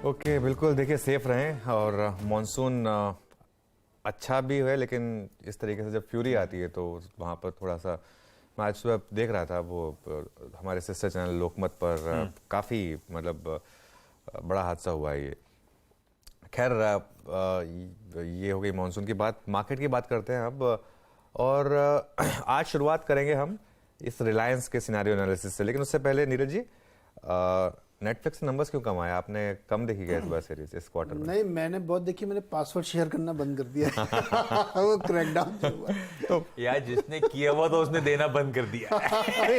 Okay बिल्कुल, देखिए safe रहें। और मानसून अच्छा भी है, लेकिन इस तरीके से जब फ्यूरी आती है तो वहाँ पर थोड़ा सा, मैं आज सुबह देख रहा था वो हमारे सिस्टर चैनल लोकमत पर काफ़ी मतलब बड़ा हादसा हुआ है ये। खैर ये हो गई मानसून की बात। मार्केट की बात करते हैं अब। और आज शुरुआत करेंगे हम इस रिलायंस के सिनेरियो एनालिसिस से। लेकिन उससे पहले नीरज जी, नेटफ्लिक्स से नंबर्स क्यों कम आए? आपने कम देखी क्या इस बार सीरीज इस क्वार्टर में? नहीं, मैंने बहुत देखी, मैंने पासवर्ड शेयर करना बंद कर दिया वो क्रैकडाउन जो हुआ तो यार जिसने किया हुआ तो उसने देना बंद कर दिया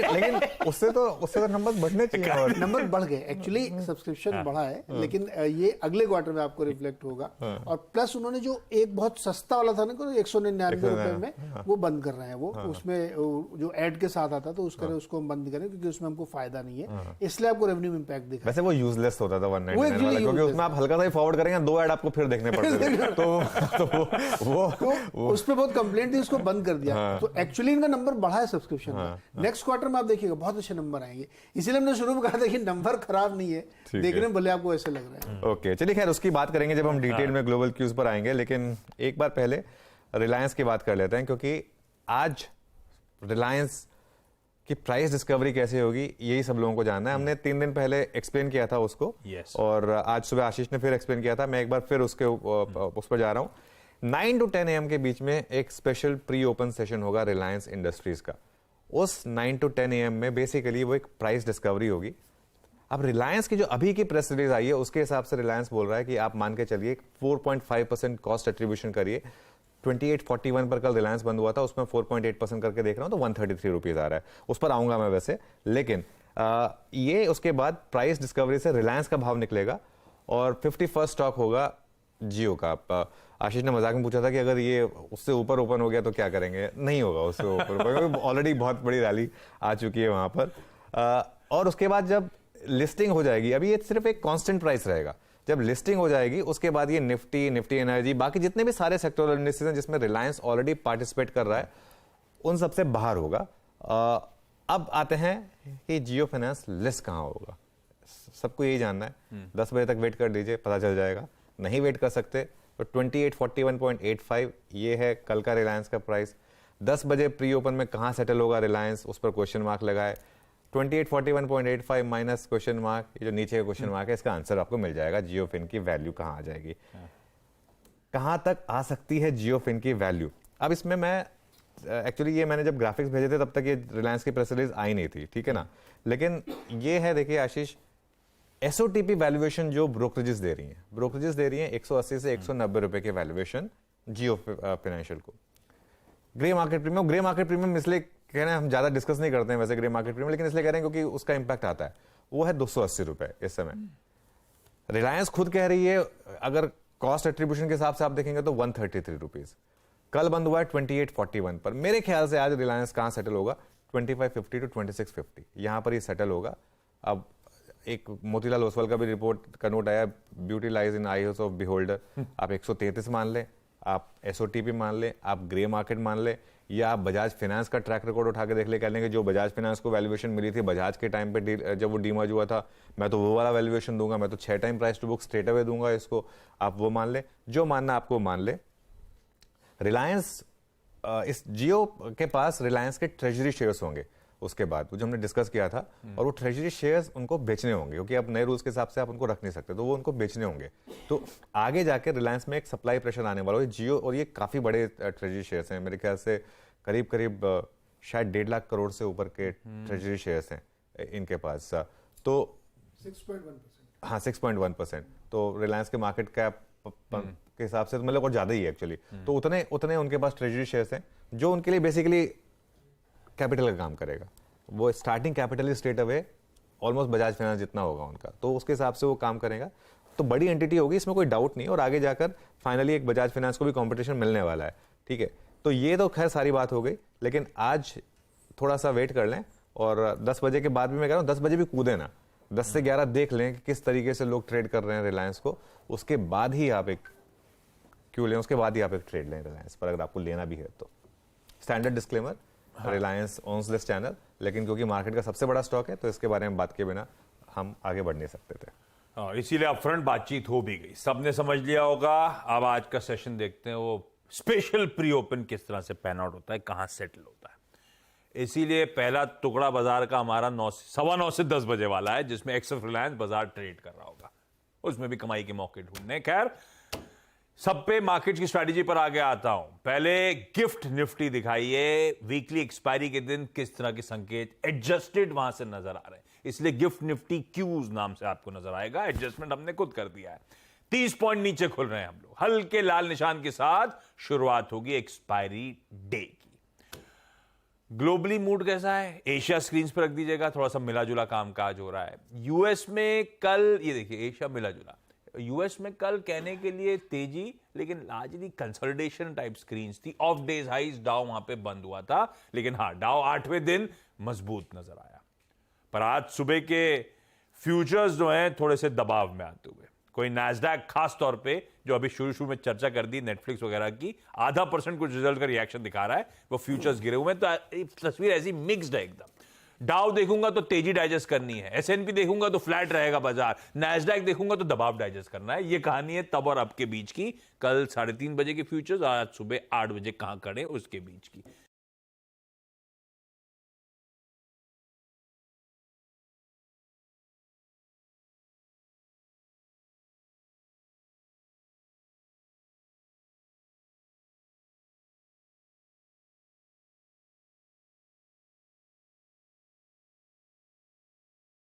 लेकिन उससे तो नंबर्स बढ़ने चाहिए। और नंबर बढ़ गए एक्चुअली, सब्सक्रिप्शन बढ़ा है, लेकिन ये अगले क्वार्टर में आपको रिफ्लेक्ट होगा। और प्लस उन्होंने जो एक बहुत सस्ता वाला था ना, 199 रुपए में वो बंद कर रहे हैं। वो उसमें जो एड के साथ आता तो उसको हम बंद करें, क्योंकि उसमें हमको फायदा नहीं है, इसलिए आपको रेवेन्यू इम्पैक्ट दिखा। वैसे वो यूजलेस होता था 199 वाला, क्योंकि उसमें आप हल्का सा ही फॉरवर्ड करेंगे, 2 ऐड आपको फिर देखने पड़ते थे। तो वो उस पर बहुत कंप्लेंट थी, उसको बंद कर दिया। तो एक्चुअली इनका नंबर बढ़ा है सब्सक्रिप्शन का। नेक्स्ट क्वार्टर में आप देखिएगा बहुत अच्छे नंबर आएंगे। इसीलिए हमने शुरू में कहा था कि नंबर खराब नहीं है, देखने में भले आपको ऐसे लग रहा है। ओके, चलिए खैर उसकी बात करेंगे जब हम डिटेल में ग्लोबल क्यूज पर आएंगे। लेकिन एक बार पहले रिलायंस की बात कर लेते हैं, क्योंकि आज रिलायंस कि प्राइस डिस्कवरी कैसे होगी यही सब लोगों को जानना है। हमने 3 दिन पहले एक्सप्लेन किया था उसको, और आज सुबह आशीष ने फिर एक्सप्लेन किया था। मैं एक बार फिर उस पर जा रहा हूं। 9 to 10 AM के बीच में एक स्पेशल प्री ओपन सेशन होगा रिलायंस इंडस्ट्रीज का। उस 9 to 10 AM में बेसिकली वो एक प्राइस डिस्कवरी होगी। अब रिलायंस की जो अभी की प्रेस रिलीज आई है उसके हिसाब से रिलायंस बोल रहा है कि आप मान के चलिए 4.5% कॉस्ट एट्रीब्यूशन करिए। 2841 पर कल रिलायंस बंद हुआ था, उसमें 4.8% करके देख रहा हूं तो 133 रुपीज आ रहा है। उस पर आऊंगा मैं वैसे। लेकिन ये उसके बाद प्राइस डिस्कवरी से रिलायंस का भाव निकलेगा और 51st स्टॉक होगा जियो का। आशीष ने मजाक में पूछा था कि अगर ये उससे ऊपर ओपन हो गया तो क्या करेंगे? नहीं होगा उससे ऊपर, ऑलरेडी बहुत बड़ी रैली आ चुकी है वहां पर। और उसके बाद जब लिस्टिंग हो जाएगी, अभी ये सिर्फ एक कांस्टेंट प्राइस रहेगा। जब लिस्टिंग हो जाएगी उसके बाद ये निफ्टी एनर्जी, बाकी जितने भी सारे सेक्टोरल इंडेक्सेस हैं जिसमें रिलायंस ऑलरेडी पार्टिसिपेट कर रहा है, उन सबसे बाहर होगा। अब आते हैं कि जियो फाइनेंस लिस्ट कहां होगा, सबको यही जानना है। 10 बजे तक वेट कर लीजिए, पता चल जाएगा। नहीं वेट कर सकते तो 2841.85 ये है कल का रिलायंस का प्राइस। 10 बजे प्री ओपन में कहां सेटल होगा रिलायंस, उस पर क्वेश्चन मार्क लगाए। 2841.85 माइनस क्वेश्चन मार्क, ये जो नीचे का क्वेश्चन मार्क है, इसका आंसर आपको मिल जाएगा। जियोफिन की वैल्यू कहां आ जाएगी, कहां तक आ सकती है जियोफिन की वैल्यू। अब इसमें मैं एक्चुअली ये मैंने जब ग्राफिक्स भेजे थे तब तक ये रिलायंस की प्रेस रिलीज आई नहीं थी, ठीक है ना। लेकिन ये है, देखिए आशीष, एसओटीपी वैल्यूएशन जो ब्रोकरेजेस दे रही हैं 180 से 190 रुपए के वैल्यूएशन जियो फाइनेंशियल को। ग्रे मार्केट प्रीमियम इसलिए कह रहे हैं, हम ज्यादा डिस्कस नहीं करते हैं वैसे ग्रे मार्केट प्रीमियम, लेकिन इसलिए कह रहे हैं क्योंकि उसका इंपैक्ट आता है। वो है 280 रुपए इस समय। रिलायंस खुद कह रही है, अगर कॉस्ट एट्रीब्यूशन के हिसाब से आप देखेंगे तो 133 रुपीज। कल बंद हुआ है 2841 पर। मेरे ख्याल से आज रिलायंस कहां सेटल होगा, 2550 to 2650 यहां पर ही सेटल होगा। अब एक मोतीलाल ओसवाल का भी रिपोर्ट का नोट आया, beauty lies in eyes of beholder. आप 133 मान लें, आप एसओटीपी मान लें, आप ग्रे मार्केट मान लें, या आप बजाज फाइनेंस का ट्रैक रिकॉर्ड उठा के देख ले, कह लेंगे जो बजाज फाइनेंस को वैल्यूएशन मिली थी बजाज के टाइम पे जब वो डीमर्ज हुआ था, मैं तो वो वाला वैल्यूएशन दूंगा, मैं तो 6 time price to book straight away दूंगा इसको। आप वो मान ले, जो मानना आपको मान ले। रिलायंस इस जियो के पास रिलायंस के ट्रेजरी शेयर्स होंगे उसके बाद, जो हमने डिस्कस किया था, और वो ट्रेजरी शेयर्स उनको बेचने होंगे, क्योंकि अब नए रूल्स के हिसाब से आप उनको रख नहीं सकते, तो वो उनको बेचने होंगे। तो आगे जाकर रिलायंस में एक सप्लाई प्रेशर आने वाला है जियो, और ये काफी बड़े ट्रेजरी शेयर्स हैं, मेरे ख्याल से करीब शायद 1.5 लाख करोड़ से ऊपर के ट्रेजरी शेयर्स हैं इनके पास। तो 6.1%। हाँ, 6.1%। तो रिलायंस के मार्केट कैप के हिसाब से तो मतलब और ज्यादा ही है एक्चुअली। तो उतने उनके पास ट्रेजरी शेयर्स हैं जो उनके लिए बेसिकली कैपिटल का काम करेगा। वो starting capital straight away almost Bajaj finance जितना होगा उनका, तो उसके हिसाब से वो काम करेगा। तो बड़ी एंटिटी होगी, इसमें कोई डाउट नहीं, और आगे जाकर फाइनली एक बजाज फाइनेंस को भी कंपटीशन मिलने वाला है, ठीक है। तो ये तो खैर सारी बात हो गई, लेकिन आज थोड़ा सा वेट कर लें, और 10 बजे के बाद भी मैं कह रहा हूँ 10 बजे भी कूदे ना, 10 से 11 देख लें कि किस तरीके से लोग ट्रेड कर रहे हैं रिलायंस को, उसके बाद ही आप एक क्यों लें, उसके बाद ही आप एक ट्रेड लें रिलायंस पर, अगर आपको लेना भी है तो। Standard disclaimer, Reliance ons this channel, लेकिन क्योंकि मार्केट का सबसे बड़ा स्टॉक है तो इसके बारे में बात के बिना हम आगे बढ़ नहीं सकते थे। इसीलिए अपफ्रंट बातचीत हो भी गई, सबने समझ लिया होगा। अब आज का सेशन देखते हैं, वो स्पेशल प्री ओपन किस तरह से पैन आउट होता है, कहां सेटल होता है। इसीलिए पहला टुकड़ा बाजार का हमारा 9 से 10 बजे वाला है, जिसमें एक्सिस रिलायंस बाजार ट्रेड कर रहा होगा, उसमें भी कमाई के मौके ढूंढने। खैर, सब पे मार्केट की स्ट्रैटेजी पर आगे आता हूं। पहले गिफ्ट निफ्टी दिखाइए, वीकली एक्सपायरी के दिन किस तरह के संकेत एडजस्टेड वहां से नजर आ रहे हैं, इसलिए गिफ्ट निफ्टी क्यूज नाम से आपको नजर आएगा। एडजस्टमेंट हमने खुद कर दिया है, 30 पॉइंट नीचे खुल रहे हैं हम लोग, हल्के लाल निशान के साथ शुरुआत होगी एक्सपायरी डे की। ग्लोबली मूड कैसा है, एशिया स्क्रीन पर रख दीजिएगा, थोड़ा सा मिला जुला कामकाज हो रहा है। यूएस में कल, ये देखिए एशिया मिला जुला, यूएस में कल कहने के लिए तेजी, लेकिन लार्जली कंसोलिडेशन टाइप स्क्रीन्स थी। ऑफ डेज हाइज डाउ वहां पे बंद हुआ था, लेकिन हाँ डाउ 8वें दिन मजबूत नजर आया। पर आज सुबह के फ्यूचर्स जो हैं थोड़े से दबाव में आते हुए, कोई नैस्डैक खास तौर पे जो अभी शुरू में चर्चा कर दी नेटफ्लिक्स वगैरह की, 0.5% कुछ रिजल्ट का रिएक्शन दिखा रहा है, वो फ्यूचर्स गिरे हुए हैं। तो तस्वीर ऐसी मिक्स्ड है एकदम। डाउ देखूंगा तो तेजी डाइजेस्ट करनी है, एसएनपी देखूंगा तो फ्लैट रहेगा बाजार, नैस्डैक देखूंगा तो दबाव डाइजेस्ट करना है। ये कहानी है तब और अब के बीच की, कल 3:30 बजे के फ्यूचर्स, आज सुबह 8 बजे कहां खड़े उसके बीच की।